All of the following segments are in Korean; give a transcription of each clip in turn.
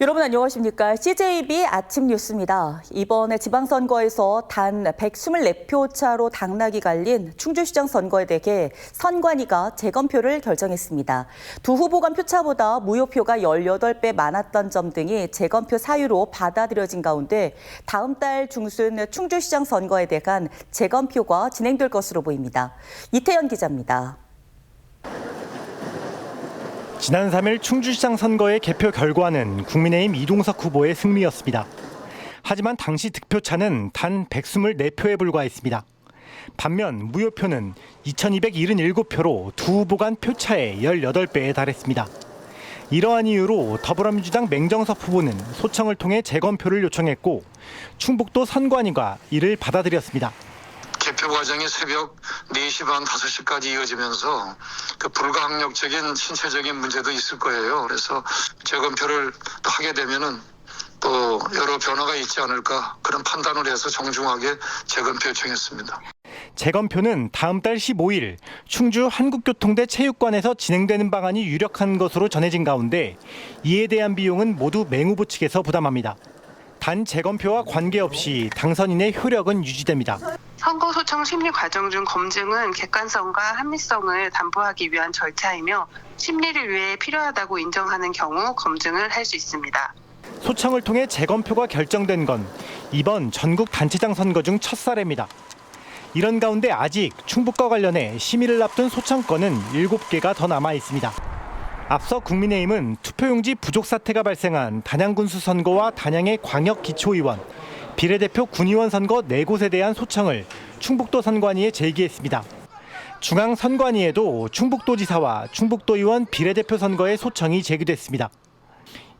여러분 안녕하십니까? CJB 아침 뉴스입니다. 이번에 지방선거에서 단 124표 차로 당락이 갈린 충주시장 선거에 대해 선관위가 재검표를 결정했습니다. 두 후보 간 표차보다 무효표가 18배 많았던 점 등이 재검표 사유로 받아들여진 가운데 다음 달 중순 충주시장 선거에 대한 재검표가 진행될 것으로 보입니다. 이태현 기자입니다. 지난 3일 충주시장 선거의 개표 결과는 국민의힘 이동석 후보의 승리였습니다. 하지만 당시 득표차는 단 124표에 불과했습니다. 반면 무효표는 2277표로 두 후보 간 표차의 18배에 달했습니다. 이러한 이유로 더불어민주당 맹정섭 후보는 소청을 통해 재검표를 요청했고 충북도 선관위가 이를 받아들였습니다. 개표 과정이 새벽 4시 반 5시까지 이어지면서 그 불가항력적인 신체적인 문제도 있을 거예요. 그래서 재검표를 하게 되면은 또 여러 변화가 있지 않을까 그런 판단을 해서 정중하게 재검표 요청했습니다. 재검표는 다음 달 15일 충주 한국교통대 체육관에서 진행되는 방안이 유력한 것으로 전해진 가운데 이에 대한 비용은 모두 맹 후보 측에서 부담합니다. 단 재검표와 관계없이 당선인의 효력은 유지됩니다. 선거 소청 심리 과정 중 검증은 객관성과 합리성을 담보하기 위한 절차이며 심리를 위해 필요하다고 인정하는 경우 검증을 할 수 있습니다. 소청을 통해 재검표가 결정된 건 이번 전국 단체장 선거 중 첫 사례입니다. 이런 가운데 아직 충북과 관련해 심의를 앞둔 소청건은 7개가 더 남아 있습니다. 앞서 국민의힘은 투표용지 부족 사태가 발생한 단양군수 선거와 단양의 광역기초의원, 비례대표 군의원 선거 4곳에 대한 소청을 충북도 선관위에 제기했습니다. 중앙선관위에도 충북도지사와 충북도의원 비례대표 선거에 소청이 제기됐습니다.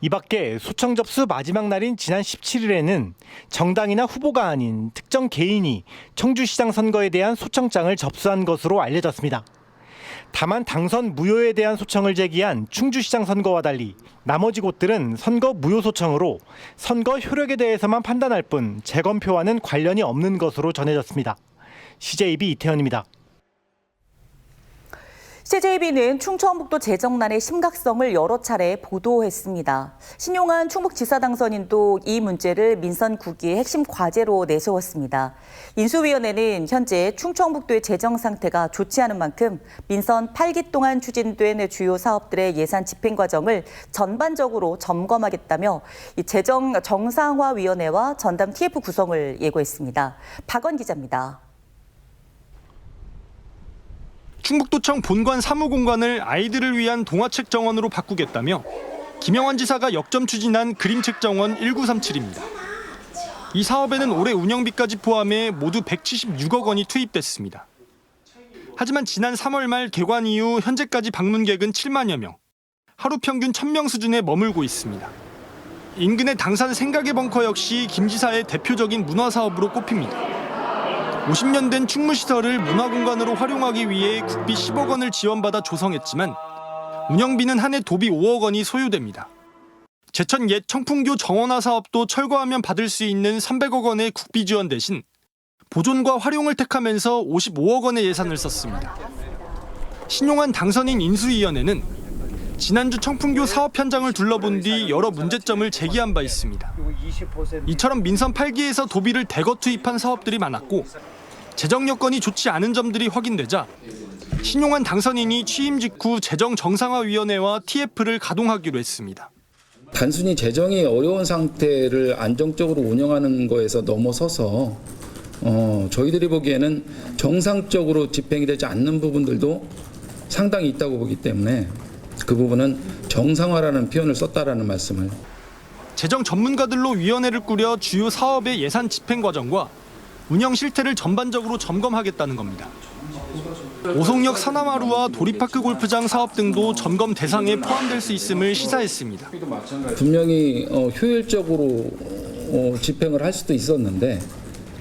이 밖에 소청 접수 마지막 날인 지난 17일에는 정당이나 후보가 아닌 특정 개인이 청주시장 선거에 대한 소청장을 접수한 것으로 알려졌습니다. 다만 당선 무효에 대한 소청을 제기한 충주시장 선거와 달리 나머지 곳들은 선거 무효 소청으로 선거 효력에 대해서만 판단할 뿐 재검표와는 관련이 없는 것으로 전해졌습니다. CJB 이태현입니다. CJB는 충청북도 재정난의 심각성을 여러 차례 보도했습니다. 신용한 충북지사 당선인도 이 문제를 민선 9기의 핵심 과제로 내세웠습니다. 인수위원회는 현재 충청북도의 재정 상태가 좋지 않은 만큼 민선 8기 동안 추진된 주요 사업들의 예산 집행 과정을 전반적으로 점검하겠다며 재정 정상화위원회와 전담 TF 구성을 예고했습니다. 박원 기자입니다. 충북도청 본관 사무공간을 아이들을 위한 동화책 정원으로 바꾸겠다며 김영환 지사가 역점 추진한 그림책 정원 1937입니다. 이 사업에는 올해 운영비까지 포함해 모두 176억 원이 투입됐습니다. 하지만 지난 3월 말 개관 이후 현재까지 방문객은 7만여 명, 하루 평균 1000명 수준에 머물고 있습니다. 인근의 당산 생각의 벙커 역시 김 지사의 대표적인 문화사업으로 꼽힙니다. 50년 된 충무시설을 문화공간으로 활용하기 위해 국비 10억 원을 지원받아 조성했지만 운영비는 한 해 도비 5억 원이 소요됩니다. 제천 옛 청풍교 정원화 사업도 철거하면 받을 수 있는 300억 원의 국비 지원 대신 보존과 활용을 택하면서 55억 원의 예산을 썼습니다. 신용한 당선인 인수위원회는 지난주 청풍교 사업 현장을 둘러본 뒤 여러 문제점을 제기한 바 있습니다. 이처럼 민선 8기에서 도비를 대거 투입한 사업들이 많았고 재정 여건이 좋지 않은 점들이 확인되자 신용한 당선인이 취임 직후 재정정상화위원회와 TF를 가동하기로 했습니다. 단순히 재정이 어려운 상태를 안정적으로 운영하는 거에서 넘어서서 저희들이 보기에는 정상적으로 집행이 되지 않는 부분들도 상당히 있다고 보기 때문에 그 부분은 정상화라는 표현을 썼다라는 말씀을. 재정 전문가들로 위원회를 꾸려 주요 사업의 예산 집행 과정과 운영 실태를 전반적으로 점검하겠다는 겁니다. 오송역 서남하루와 도리파크 골프장 사업 등도 점검 대상에 포함될 수 있음을 시사했습니다. 분명히 효율적으로 집행을 할 수도 있었는데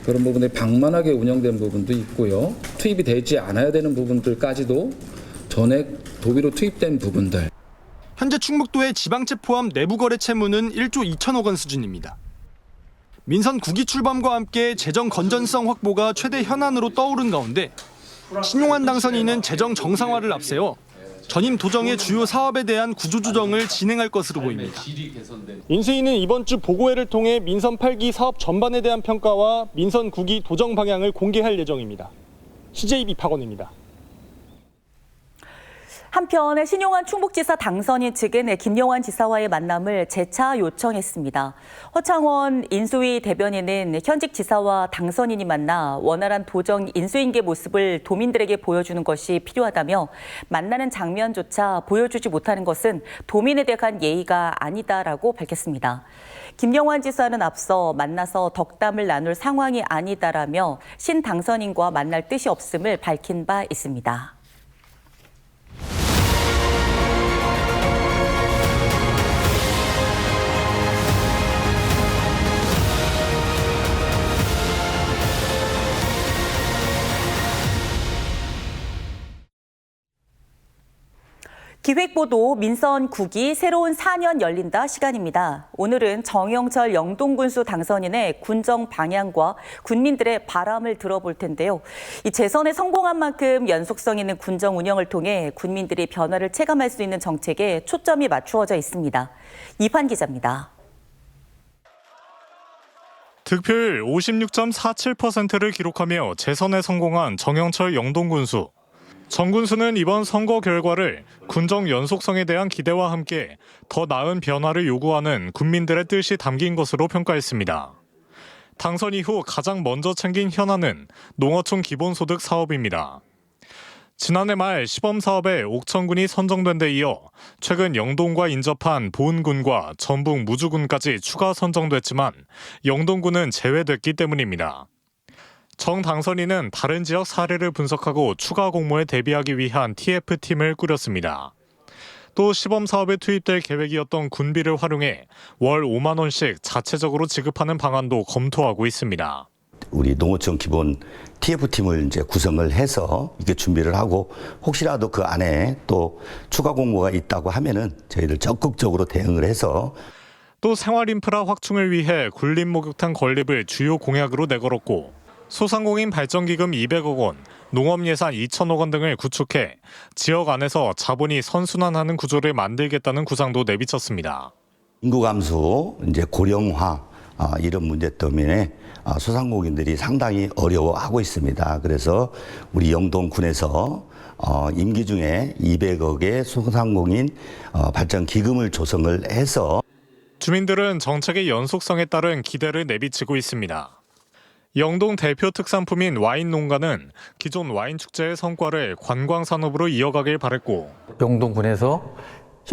그런 부분에 방만하게 운영된 부분도 있고요. 투입이 되지 않아야 되는 부분들까지도 전액 도비로 투입된 부분들. 현재 충북도의 지방채 포함 내부거래 채무는 1조 2천억 원 수준입니다. 민선 9기 출범과 함께 재정 건전성 확보가 최대 현안으로 떠오른 가운데 신용환 당선인은 재정 정상화를 앞세워 전임 도정의 주요 사업에 대한 구조조정을 진행할 것으로 보입니다. 인수위는 이번 주 보고회를 통해 민선 8기 사업 전반에 대한 평가와 민선 9기 도정 방향을 공개할 예정입니다. CJB 박원입니다. 한편 신용환 충북지사 당선인 측은 김영환 지사와의 만남을 재차 요청했습니다. 허창원 인수위 대변인은 현직 지사와 당선인이 만나 원활한 도정 인수인계 모습을 도민들에게 보여주는 것이 필요하다며 만나는 장면조차 보여주지 못하는 것은 도민에 대한 예의가 아니다라고 밝혔습니다. 김영환 지사는 앞서 만나서 덕담을 나눌 상황이 아니다라며 신 당선인과 만날 뜻이 없음을 밝힌 바 있습니다. 기획보도 민선 9기 새로운 4년 열린다 시간입니다. 오늘은 정영철 영동군수 당선인의 군정 방향과 군민들의 바람을 들어볼 텐데요. 이 재선에 성공한 만큼 연속성 있는 군정 운영을 통해 군민들이 변화를 체감할 수 있는 정책에 초점이 맞추어져 있습니다. 이판 기자입니다. 득표율 56.47%를 기록하며 재선에 성공한 정영철 영동군수. 정 군수는 이번 선거 결과를 군정 연속성에 대한 기대와 함께 더 나은 변화를 요구하는 국민들의 뜻이 담긴 것으로 평가했습니다. 당선 이후 가장 먼저 챙긴 현안은 농어촌 기본소득 사업입니다. 지난해 말 시범사업에 옥천군이 선정된 데 이어 최근 영동과 인접한 보은군과 전북 무주군까지 추가 선정됐지만 영동군은 제외됐기 때문입니다. 정 당선인은 다른 지역 사례를 분석하고 추가 공모에 대비하기 위한 TF팀을 꾸렸습니다. 또 시범사업에 투입될 계획이었던 군비를 활용해 월 5만 원씩 자체적으로 지급하는 방안도 검토하고 있습니다. 우리 농어촌 기본 TF팀을 이제 구성을 해서 이게 준비를 하고 혹시라도 그 안에 또 추가 공모가 있다고 하면은 저희들 적극적으로 대응을 해서 또 생활 인프라 확충을 위해 굴림 목욕탕 건립을 주요 공약으로 내걸었고 소상공인 발전기금 200억 원, 농업 예산 2천억 원 등을 구축해 지역 안에서 자본이 선순환하는 구조를 만들겠다는 구상도 내비쳤습니다. 인구 감소, 이제 고령화 이런 문제 때문에 소상공인들이 상당히 어려워하고 있습니다. 그래서 우리 영동군에서 임기 중에 200억의 소상공인 발전 기금을 조성을 해서 주민들은 정책의 연속성에 따른 기대를 내비치고 있습니다. 영동 대표 특산품인 와인 농가는 기존 와인 축제의 성과를 관광 산업으로 이어가길 바랬고 영동군에서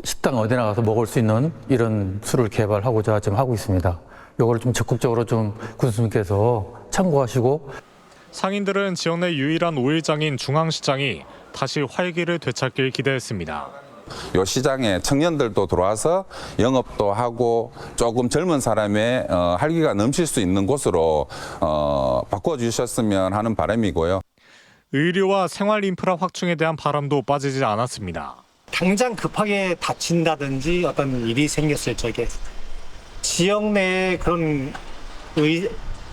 식당 어디나 가서 먹을 수 있는 이런 술을 개발하고자 지금 하고 있습니다. 이걸 좀 적극적으로 좀 군수님께서 참고하시고 상인들은 지역 내 유일한 오일장인 중앙시장이 다시 활기를 되찾길 기대했습니다. 이 시장에 청년들도 들어와서 영업도 하고 조금 젊은 사람의 활기가 넘칠 수 있는 곳으로 바꿔주셨으면 하는 바람이고요. 의료와 생활 인프라 확충에 대한 바람도 빠지지 않았습니다. 당장 급하게 다친다든지 어떤 일이 생겼을 적에 지역 내에 그런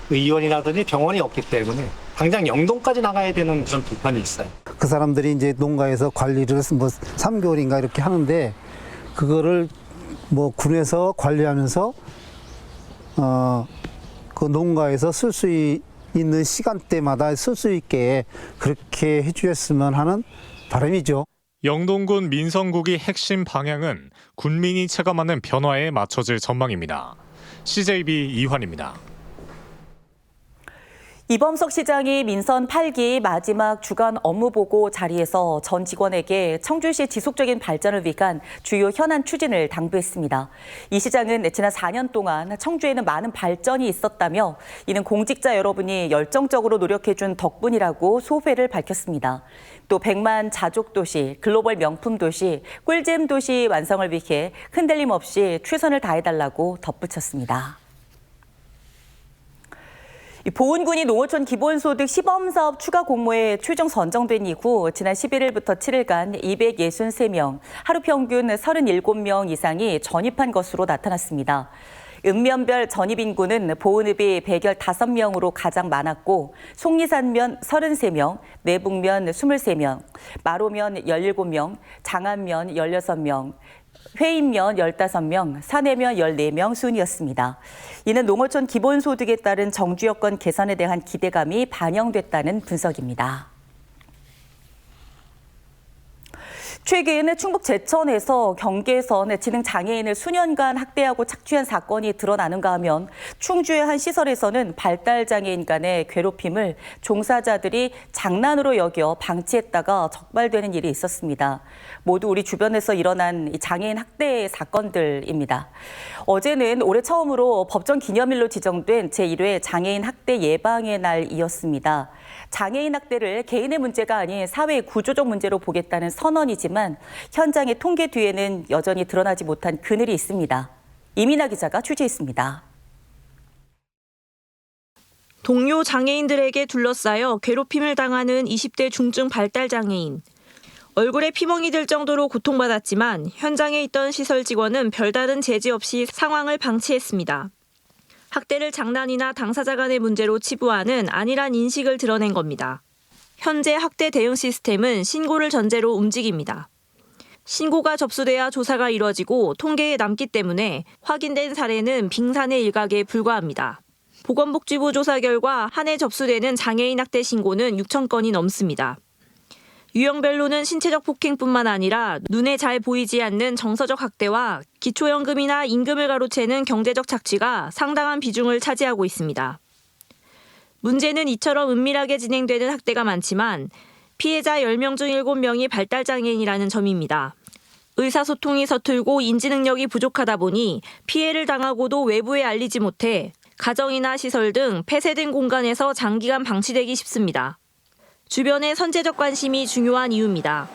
의원이라든지 병원이 없기 때문에 당장 영동까지 나가야 되는 그런 불편이 있어요. 그 사람들이 이제 농가에서 관리를 뭐 3개월인가 이렇게 하는데 그거를 뭐 군에서 관리하면서 그 농가에서 쓸 수 있는 시간대마다 쓸 수 있게 그렇게 해주셨으면 하는 바람이죠. 영동군 민선국의 핵심 방향은 군민이 체감하는 변화에 맞춰질 전망입니다. CJB 이환입니다. 이범석 시장이 민선 8기 마지막 주간 업무보고 자리에서 전 직원에게 청주시 지속적인 발전을 위한 주요 현안 추진을 당부했습니다. 이 시장은 지난 4년 동안 청주에는 많은 발전이 있었다며 이는 공직자 여러분이 열정적으로 노력해준 덕분이라고 소회를 밝혔습니다. 또 100만 자족도시, 글로벌 명품도시, 꿀잼 도시 완성을 위해 흔들림 없이 최선을 다해달라고 덧붙였습니다. 보은군이 농어촌 기본소득 시범사업 추가 공모에 최종 선정된 이후 지난 11일부터 7일간 263명, 하루 평균 37명 이상이 전입한 것으로 나타났습니다. 읍면별 전입인구는 보은읍이 115명으로 가장 많았고 속리산면 33명, 내북면 23명, 마로면 17명, 장안면 16명, 회인면 15명, 사내면 14명 순이었습니다. 이는 농어촌 기본소득에 따른 정주 여건 개선에 대한 기대감이 반영됐다는 분석입니다. 최근 충북 제천에서 경계선 지능장애인을 수년간 학대하고 착취한 사건이 드러나는가 하면 충주의 한 시설에서는 발달장애인 간의 괴롭힘을 종사자들이 장난으로 여겨 방치했다가 적발되는 일이 있었습니다. 모두 우리 주변에서 일어난 장애인 학대 사건들입니다. 어제는 올해 처음으로 법정 기념일로 지정된 제1회 장애인 학대 예방의 날이었습니다. 장애인 학대를 개인의 문제가 아닌 사회 구조적 문제로 보겠다는 선언이지만 현장의 통계 뒤에는 여전히 드러나지 못한 그늘이 있습니다. 이민아 기자가 취재했습니다. 동료 장애인들에게 둘러싸여 괴롭힘을 당하는 20대 중증 발달장애인. 얼굴에 피멍이 들 정도로 고통받았지만 현장에 있던 시설 직원은 별다른 제지 없이 상황을 방치했습니다. 학대를 장난이나 당사자 간의 문제로 치부하는 안일한 인식을 드러낸 겁니다. 현재 학대 대응 시스템은 신고를 전제로 움직입니다. 신고가 접수돼야 조사가 이뤄지고 통계에 남기 때문에 확인된 사례는 빙산의 일각에 불과합니다. 보건복지부 조사 결과 한 해 접수되는 장애인 학대 신고는 6,000건이 넘습니다. 유형별로는 신체적 폭행뿐만 아니라 눈에 잘 보이지 않는 정서적 학대와 기초연금이나 임금을 가로채는 경제적 착취가 상당한 비중을 차지하고 있습니다. 문제는 이처럼 은밀하게 진행되는 학대가 많지만 피해자 10명 중 7명이 발달장애인이라는 점입니다. 의사소통이 서툴고 인지능력이 부족하다 보니 피해를 당하고도 외부에 알리지 못해 가정이나 시설 등 폐쇄된 공간에서 장기간 방치되기 쉽습니다. 주변의 선제적 관심이 중요한 이유입니다.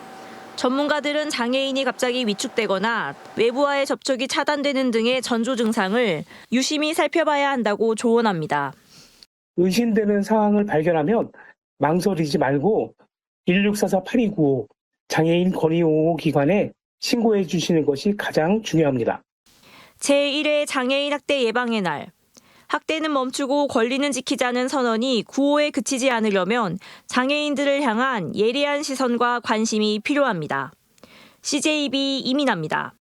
전문가들은 장애인이 갑자기 위축되거나 외부와의 접촉이 차단되는 등의 전조 증상을 유심히 살펴봐야 한다고 조언합니다. 의심되는 상황을 발견하면 망설이지 말고 1644-8295 장애인 건의용호 기관에 신고해 주시는 것이 가장 중요합니다. 제1회 장애인 학대 예방의 날. 학대는 멈추고 권리는 지키자는 선언이 구호에 그치지 않으려면 장애인들을 향한 예리한 시선과 관심이 필요합니다. CJB 이민아입니다.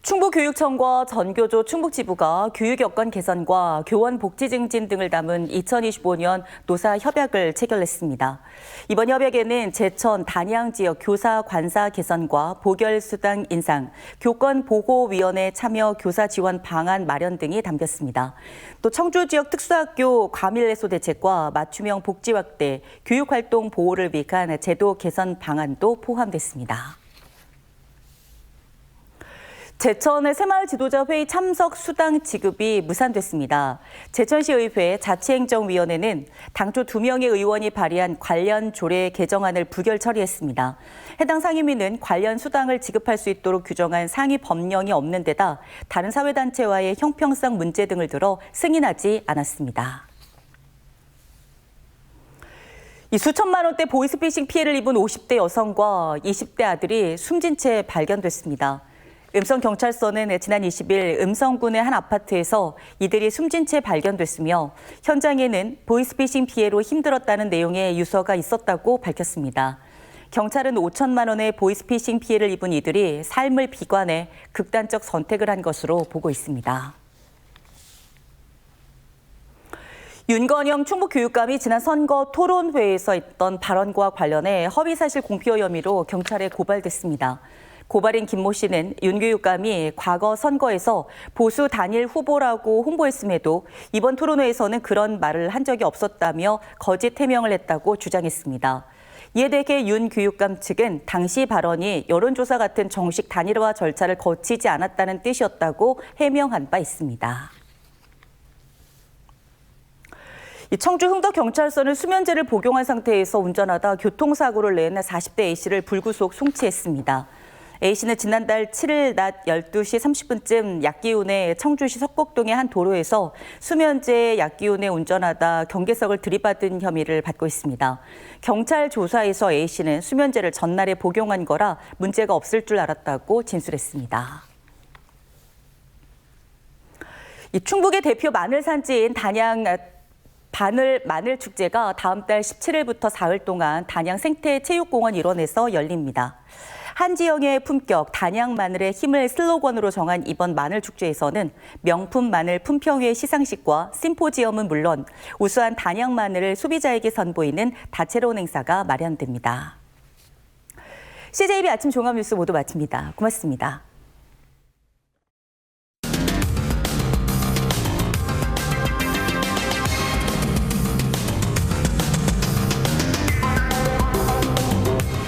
충북교육청과 전교조 충북지부가 교육 여건 개선과 교원 복지 증진 등을 담은 2025년 노사 협약을 체결했습니다. 이번 협약에는 제천, 단양 지역 교사 관사 개선과 보결 수당 인상, 교권 보호위원회 참여 교사 지원 방안 마련 등이 담겼습니다. 또 청주 지역 특수학교 과밀해소 대책과 맞춤형 복지 확대, 교육활동 보호를 위한 제도 개선 방안도 포함됐습니다. 제천의 새마을 지도자 회의 참석 수당 지급이 무산됐습니다. 제천시의회 자치행정위원회는 당초 2명의 의원이 발의한 관련 조례 개정안을 부결 처리했습니다. 해당 상임위는 관련 수당을 지급할 수 있도록 규정한 상위 법령이 없는 데다 다른 사회단체와의 형평성 문제 등을 들어 승인하지 않았습니다. 이 수천만 원대 보이스피싱 피해를 입은 50대 여성과 20대 아들이 숨진 채 발견됐습니다. 음성경찰서는 지난 20일 음성군의 한 아파트에서 이들이 숨진 채 발견됐으며 현장에는 보이스피싱 피해로 힘들었다는 내용의 유서가 있었다고 밝혔습니다. 경찰은 5천만 원의 보이스피싱 피해를 입은 이들이 삶을 비관해 극단적 선택을 한 것으로 보고 있습니다. 윤건영 충북교육감이 지난 선거 토론회에서 했던 발언과 관련해 허위사실 공표 혐의로 경찰에 고발됐습니다. 고발인 김모 씨는 윤 교육감이 과거 선거에서 보수 단일 후보라고 홍보했음에도 이번 토론회에서는 그런 말을 한 적이 없었다며 거짓 해명을 했다고 주장했습니다. 이에 대해 윤 교육감 측은 당시 발언이 여론조사 같은 정식 단일화 절차를 거치지 않았다는 뜻이었다고 해명한 바 있습니다. 청주 흥덕경찰서는 수면제를 복용한 상태에서 운전하다 교통사고를 낸 40대 A씨를 불구속 송치했습니다. A씨는 지난달 7일 낮 12시 30분쯤 약기운의 청주시 석곡동의 한 도로에서 수면제 약기운에 운전하다 경계석을 들이받은 혐의를 받고 있습니다. 경찰 조사에서 A씨는 수면제를 전날에 복용한 거라 문제가 없을 줄 알았다고 진술했습니다. 이 충북의 대표 마늘 산지인 단양 마늘 축제가 다음 달 17일부터 사흘 동안 단양 생태체육공원 일원에서 열립니다. 한지영의 품격, 단양 마늘의 힘을 슬로건으로 정한 이번 마늘 축제에서는 명품 마늘 품평회 시상식과 심포지엄은 물론 우수한 단양 마늘을 소비자에게 선보이는 다채로운 행사가 마련됩니다. CJB 아침 종합뉴스 모두 마칩니다. 고맙습니다.